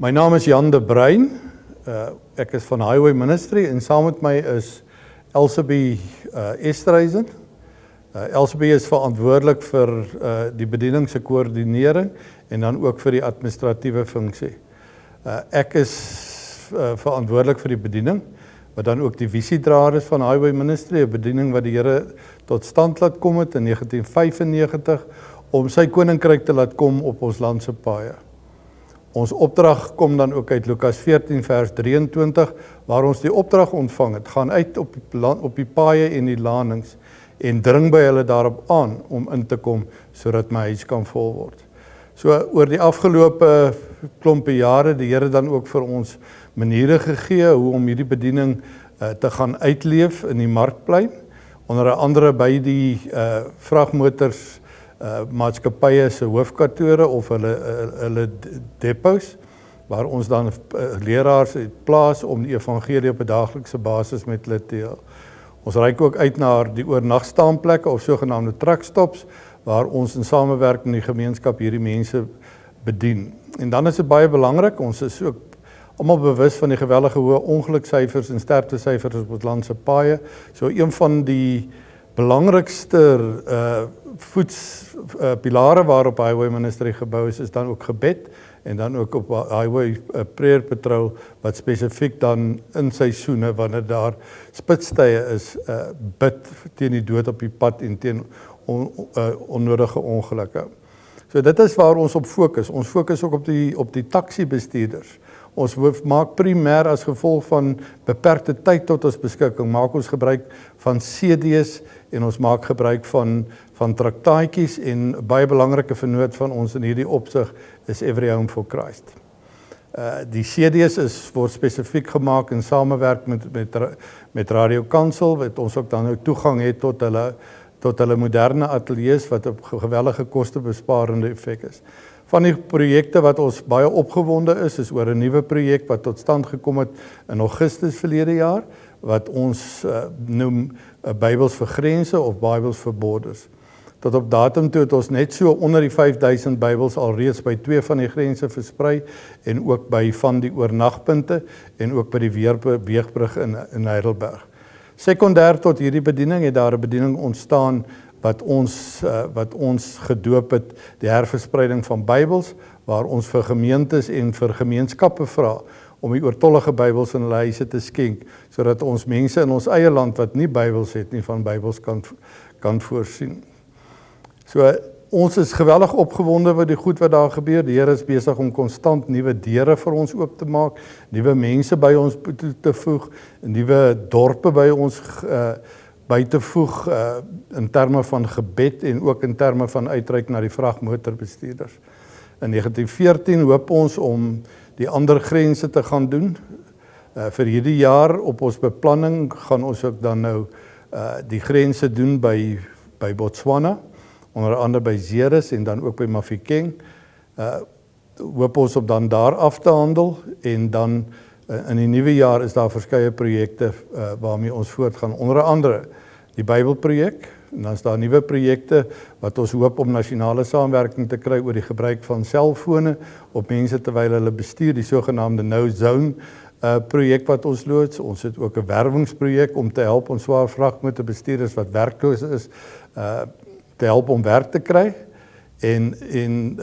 My naam is Jan de Bruin. Ek is van Highway Ministry en saam met my is Elsabie Esterhuizen. Elsabie is verantwoordelik vir die bediening se koördinering en dan ook vir die administratiewe funksie. Ek is verantwoordelik vir die bediening, wat dan ook die visiedraer is van Highway Ministry, 'n bediening wat die Here tot stand laat kom het in 1995 om sy koninkryk te laat kom op ons land se paaie. Ons opdrag kom dan ook uit Lukas 14 vers 23, waar ons die opdrag ontvang het, gaan uit op die paaie en die landings en dring by hulle daarop aan om in te kom, sodat my huis kan vol word. So oor die afgelope klompie jare, die Here dan ook vir ons maniere gegee, hoe om hierdie bediening te gaan uitleef in die markplein, onder andere by die vragmotors, maatskappye se hoofkantore of hulle depots, waar ons dan leraars plaas om die evangelie op 'n daaglikse basis met hulle te deel. Ons reik ook uit na die oornagstaanplekke of sogenaamde truckstops, waar ons in samewerking met die gemeenskap hierdie mense bedien. En dan is dit baie belangrik, ons is ook almal bewus van die geweldige hoë ongeluksyfers en sterftesyfers op ons land se paaie. So een van die belangrikste pilare waarop Highway Ministry gebou is dan ook gebed en dan ook op Highway Prayer Patrol wat spesifiek dan in seisoene wanneer daar spitstye is, bid teen die dood op die pad en teen onnodige ongelukke. So dit is waar ons op fokus. Ons fokus ook op die taxi-bestuurders. Ons maak primêr as gevolg van beperkte tyd tot ons beskikking, maak ons gebruik van CD's en ons maak gebruik van traktaatjies en baie belangrike vernoot van ons in hierdie opsig is Every Home for Christ. Die CD's word spesifiek gemaak in samewerking met Radio Kansel, wat ons ook dan toegang het tot hulle moderne ateljees wat op gewellige kostebesparende effek is. Van die projekte wat ons baie opgewonde is oor 'n nuwe projek wat tot stand gekom het in Augustus verlede jaar, wat ons noem Bybels vir Grense of Bibles for Borders. Tot op datum toe het ons net so onder die 5000 Bybels alreeds by 2 van die grense versprei en ook by van die oornagpunte en ook by die weegbrug in Heidelberg. Sekondêr tot hierdie bediening het daar 'n bediening ontstaan wat ons gedoop het, die herverspreiding van Bybels, waar ons vir gemeentes en vir gemeenskappe vra om die oortollige Bybels in hulle huise te skenk, sodat ons mense in ons eie land wat nie Bybels het nie, van Bybels kan voorsien. So, ons is geweldig opgewonde oor die goed wat daar gebeur. Die Here is besig om konstant nuwe deure vir ons oop te maak, nuwe mense by ons te voeg, nuwe dorpe by ons by te voeg in terme van gebed en ook in terme van uitreik na die vragmotorbestuurders. In 1914 hoop ons om die ander grense te gaan doen. Vir hierdie jaar op ons beplanning gaan ons ook dan nou die grense doen by Botswana, onder andere by Zeres en dan ook by Mafikeng. Hoop ons om dan daar af te handel en dan in die nuwe jaar is daar verskeie projekte waarmee ons voortgaan, onder andere die Bybelprojek, en dan is daar nuwe projekte wat ons hoop om nasionale samewerking te kry oor die gebruik van selfone op mense terwyl hulle bestuur, die sogenaamde No Zone projek wat ons loods. Ons het ook 'n werwingsprojek om te help ons swaar vragmotorbestuurders wat werkloos is, te help om werk te kry, en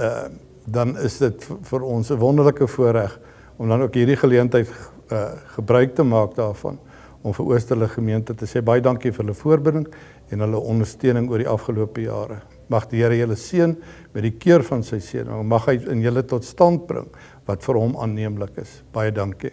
dan is dit vir ons 'n wonderlike voorreg om dan ook hierdie geleentheid gebruik te maak daarvan, om vir Oosterlige gemeente te sê, baie dankie vir hulle voorbinding en hulle ondersteuning oor die afgelope jare. Mag die Here julle seën met die keur van sy seëning, mag hy in julle tot stand bring wat vir hom aanneemlik is. Baie dankie.